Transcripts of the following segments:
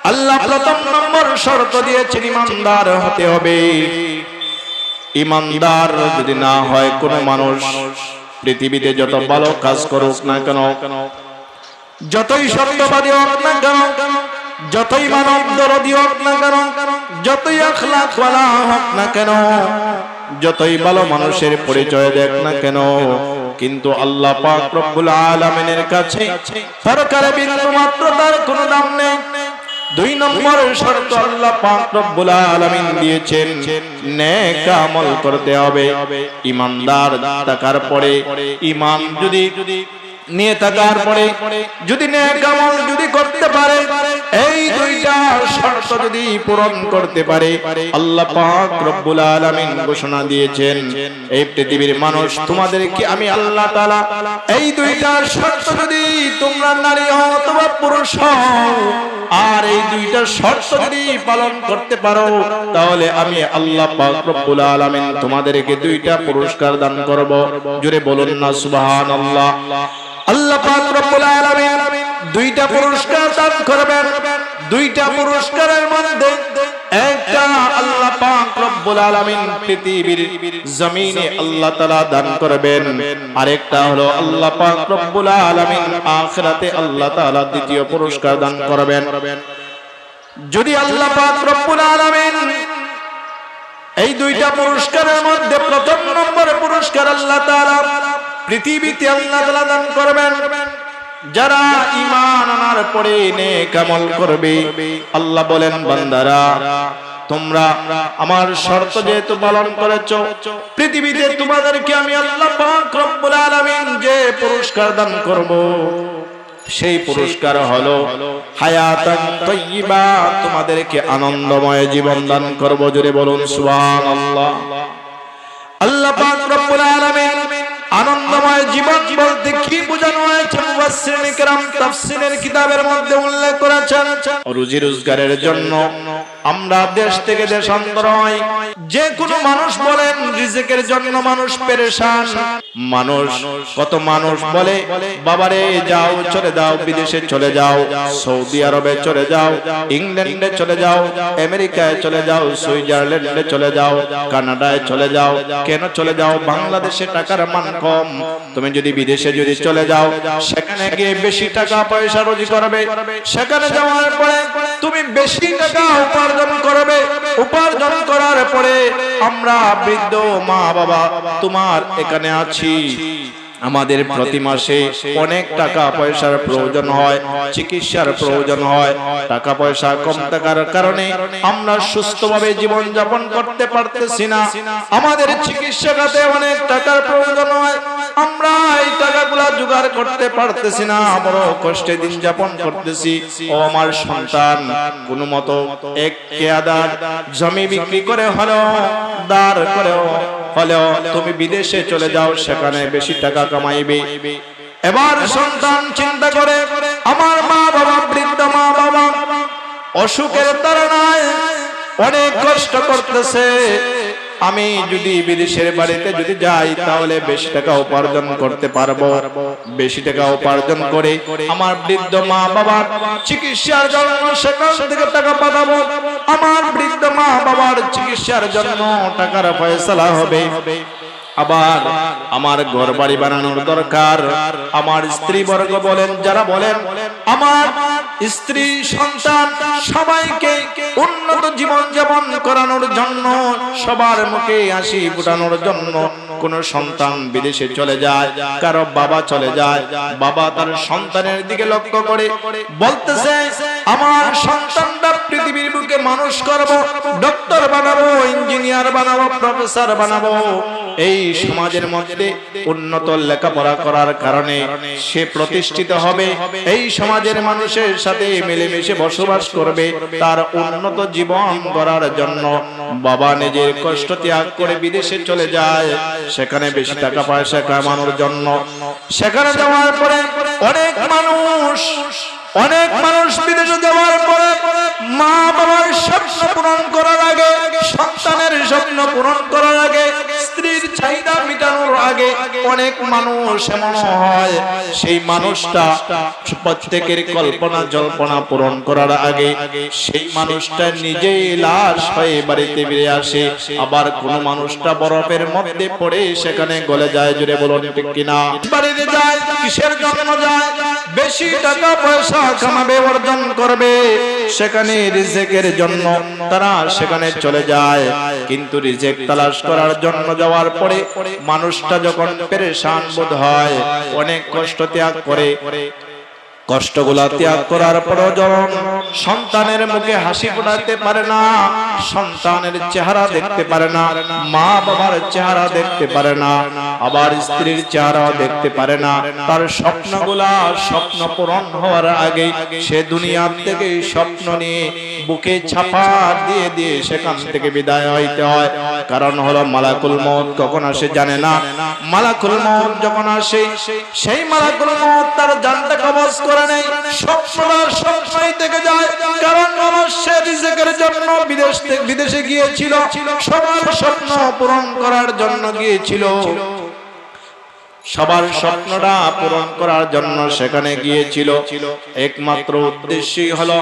আল্লাহ প্রথম নম্বর শর্ত দিয়েছেন ইমানদার হতে হবে। ইমানদার যদি না হয় কোনো মানুষ পৃথিবীতে যত ভালো কাজ করুক না কেন, যতই সত্যবাদী হোক না কেন, যতই মানব দরদী হোক না কেন, যতই আখলাক ওয়ালা হোক না কেন, যতই ভালো মানুষের পরিচয় দেখ না কেন, কিন্তু আল্লাহ পাক রব্বুল আলামিনের কাছে পরকালে বিন্দু মাত্র তার কোনো দাম নেই। দুই নম্বর শর্ত আল্লাহ পাক রব্বুল আলামিন দিয়েছেন, নেক আমল করতে হবে। ইমানদার থাকার পরে, ঈমান যদি নিয়ে থাকার পরে যদি নেক আমল যদি করতে পারে, এই দুইটা শর্ত যদি পূরণ করতে পারে, আল্লাহ পাক রব্বুল আলামিন ঘোষণা দিয়েছেন, এই পৃথিবীর মানুষ তোমাদেরকে আমি আল্লাহ তাআলা এই দুইটা শর্ত যদি তোমরা নারী হও অথবা পুরুষ হও, আর এই দুইটা শর্ত যদি পালন করতে পারো, তাহলে আমি আল্লাহ পাক রব্বুল আলামিন তোমাদেরকে দুইটা পুরস্কার দান করব। জোরে বলুন না সুবহানাল্লাহ। আল্লাহ পাক রব্বুল আলামিন দুইটা পুরস্কার দান করবেন। দুইটা পুরস্কারের মধ্যে একটা আল্লাহ পাক রব্বুল আলামিন পৃথিবীর জমিনে আল্লাহ তাআলা দান করবেন, আরেকটা হলো আল্লাহ পাক রব্বুল আলামিন আখিরাতে আল্লাহ তাআলা দ্বিতীয় পুরস্কার দান করবেন। যদি আল্লাহ পাক রব্বুল আলামিন এই দুইটা পুরস্কারের মধ্যে প্রথম নম্বর পুরস্কার আল্লাহ তাআলা পৃথিবীতে আল্লাহ তাআলা দান করবেন, যারা ঈমান আনার পরে নেক আমল করবে। আল্লাহ বলেন, বান্দারা তোমরা আমার শর্ত যেহেতু পালন করেছো, পৃথিবীতে তোমাদেরকে আমি আল্লাহ পাক রব্বুল আলামিন যে পুরস্কার দান করব, সেই পুরস্কার হলো হায়াতান তাইয়্যিবা, তোমাদেরকে আনন্দময় জীবন দান করব। জোরে বলুন সুবহানাল্লাহ। আল্লাহ পাক রব্বুল আলামিন আনন্দময় জীবন বলতে কি বোঝানো হয়েছে, মুফাসসিরিন কিরাম তাফসীরের কিতাবের মধ্যে উল্লেখ করেছেন, রুজি রোজগারের জন্য আমরা দেশ থেকে দেশান্তর হই। যে কোনো মানুষ বলেন রিজিকের জন্য মানুষ পেরেশান। মানুষ, কত মানুষ বলে বাবারে যাও, চলে যাও, বিদেশে চলে যাও, সৌদি আরবে চলে যাও, ইংল্যান্ডে চলে যাও, আমেরিকায় চলে যাও, সুইজারল্যান্ডে চলে যাও, কানাডায় চলে যাও। কেন চলে যাও? বাংলাদেশে টাকার মান কম, তুমি যদি বিদেশে যদি চলে যাও, সেখানে গিয়ে বেশি টাকা পয়সা রুজি করবে, সেখানে যাওয়ার পরে তুমি বেশি টাকা উপার্জন করবে, উপার্জন করার পরে আমরা বৃদ্ধ মা বাবা তোমার এখানে আছি, আমাদের প্রতি মাসে অনেক টাকা পয়সার প্রয়োজন হয়, চিকিৎসার প্রয়োজন হয়, টাকা পয়সা কম থাকার কারণে আমরা সুস্থভাবে জীবন যাপন করতে পারতেছি না, আমাদের চিকিৎসা খাতে অনেক টাকার প্রয়োজন হয়, আমরা এই টাকাগুলা জোগাড় করতে পারতেছি না, বড় কষ্টে দিন যাপন করতেছি। ও আমার সন্তান, কোনো মতো এক কেয়াদার জমি বিক্রি করে হলো, দাঁড় করে হলেও তুমি বিদেশে চলে যাও, সেখানে বেশি টাকা কামাইবে। এবার সন্তান চিন্তা করে, আমার মা বাবা, বৃদ্ধ মা বাবা অসুখের তাড়নায় অনেক কষ্ট করতেছে, আমি যদি বিদেশের বাড়িতে যদি যাই তাহলে বেশি টাকা উপার্জন করতে পারবো, বেশি টাকা উপার্জন করে আমার বৃদ্ধ মা বাবার চিকিৎসার জন্য সেখান থেকে টাকা পাঠাবো, আমার বৃদ্ধ মা বাবার চিকিৎসার জন্য টাকার ফয়সালা হবে। আবার আমার ঘর বাড়ি বানানোর দরকার। আমার স্ত্রী বর্গ বলেন, যারা বলেন আমার স্ত্রী সন্তান সবাইকে উন্নত জীবন যাপন করানোর জন্য, সবার মুখে হাসি ফোটানোর জন্য কোন সন্তান বিদেশে চলে যায়, কারো বাবা চলে যায়, বাবা তার সন্তানের দিকে লক্ষ্য করে বলতেছে, আমার সন্তানটা পৃথিবীর বুকে মানুষ করব, ডক্টর বানাবো, ইঞ্জিনিয়ার বানাবো, প্রফেসর বানাবো। এই সমাজের মধ্যে উন্নত লেখাপড়া করার কারণে সে প্রতিষ্ঠিত হবে, এই সমাজের মানুষের সাথে মিলেমিশে বসবাস করবে, তার উন্নত জীবন গড়ার জন্য বাবা নিজের কষ্ট ত্যাগ করে বিদেশে চলে যায়, সেখানে বেশি টাকা পয়সা কামানোর জন্য। সেখানে যাওয়ার পরে অনেক মানুষ বিদেশে যাওয়ার পরে মা বাবার স্বপ্ন পূরণ করার আগে, সন্তানের স্বপ্ন পূরণ করার আগে স্ত্রীর চাহিদা মেটানোর আগে অনেক মানুষ এমন হয় সেই মানুষটা প্রত্যেকের কল্পনা জল্পনা পূরণ করার আগে সেই মানুষটা নিজেই লাশ হয়ে বাড়িতে ফিরে আসে। আবার কোন মানুষটা বরফের মধ্যে পড়ে সেখানে গলে যায়। জুড়ে বলুন ঠিক কিনা? বাড়িতে যায় কিসের জন্য যায়? বেশি টাকা পয়সা কামাবে, অর্জন করবে, সেখানে রিজিকের জন্য তারা সেখানে চলে যায়। কিন্তু রিজিক তালাশ করার জন্য যাওয়ার পরে মানুষটা যখন পেরেশান বোধ হয়, অনেক কষ্ট ত্যাগ করে, কষ্টগুলা ত্যাগ করার পরও যখন সন্তানের মুখে হাসি ফোটাতে পারে না, সন্তানের চেহারা দেখতে পারে না, মা বাবার চেহারা দেখতে পারে না, আবার স্ত্রীর চেহারা দেখতে পারে না, তার স্বপ্নগুলা স্বপ্ন পূরণ হওয়ার আগে সে দুনিয়া থেকে স্বপ্ন নিয়ে বুকে ছাপা দিয়ে দিয়ে সেখান থেকে বিদায় হইতে হয়। কারণ হলো মালাকুল মউত কখন আসে জানে না। মালাকুল মউত যখন আসে সেই মালাকুল মউত তার জানটা কবজ করে নেই, স্বপ্নদার স্বপ্নই থেকে যায়। কারণ সে রিজিকের জন্য বিদেশে গিয়েছিল, সবার স্বপ্ন পূরণ করার জন্য গিয়েছিল, সবার স্বপ্নটা পূরণ করার জন্য সেখানে গিয়েছিল। একমাত্র উদ্দেশ্যই হলো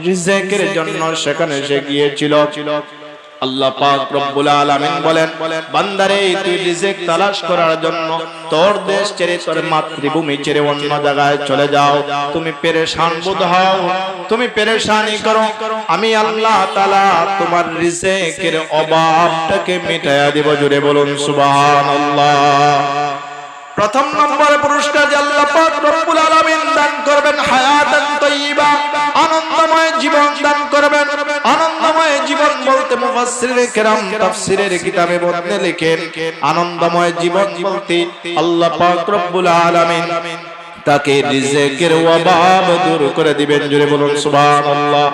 রিজিকের জন্য সেখানে সে গিয়েছিল। আল্লাহ পাক রব্বুল আলামিন বলেন, বান্দারে তুই রিজিক তালাশ করার জন্য তোর দেশ ছেড়ে তোর মাতৃভূমি ছেড়ে অন্য জায়গায় চলে যাও। তুমি পেরেশান বোধ হও, তুমি পেরেশানি করো, আমি আল্লাহ তাআলা তোমার রিজিকের অভাবটাকে মিটাইয়া দেব। জুড়ে বলুন সুবহানাল্লাহ। প্রথম নম্বরে পুরস্কার যে আল্লাহ পাক রব্বুল আলামিন দান করবেন হায়াতান তাইয়্যিবা, আনন্দময় জীবন দান করবেন। আনন্দময় জীবন বলতে মুফাসসিরে কেরাম তাফসীরের কিতাবে বর্ণনা লিখেন, আনন্দময় জীবন বলতে আল্লাহ পাক রব্বুল আলামিন তাকে রিজিকের অভাব দূর করে দিবেন। জুড়ে বলুন সুবহানাল্লাহ।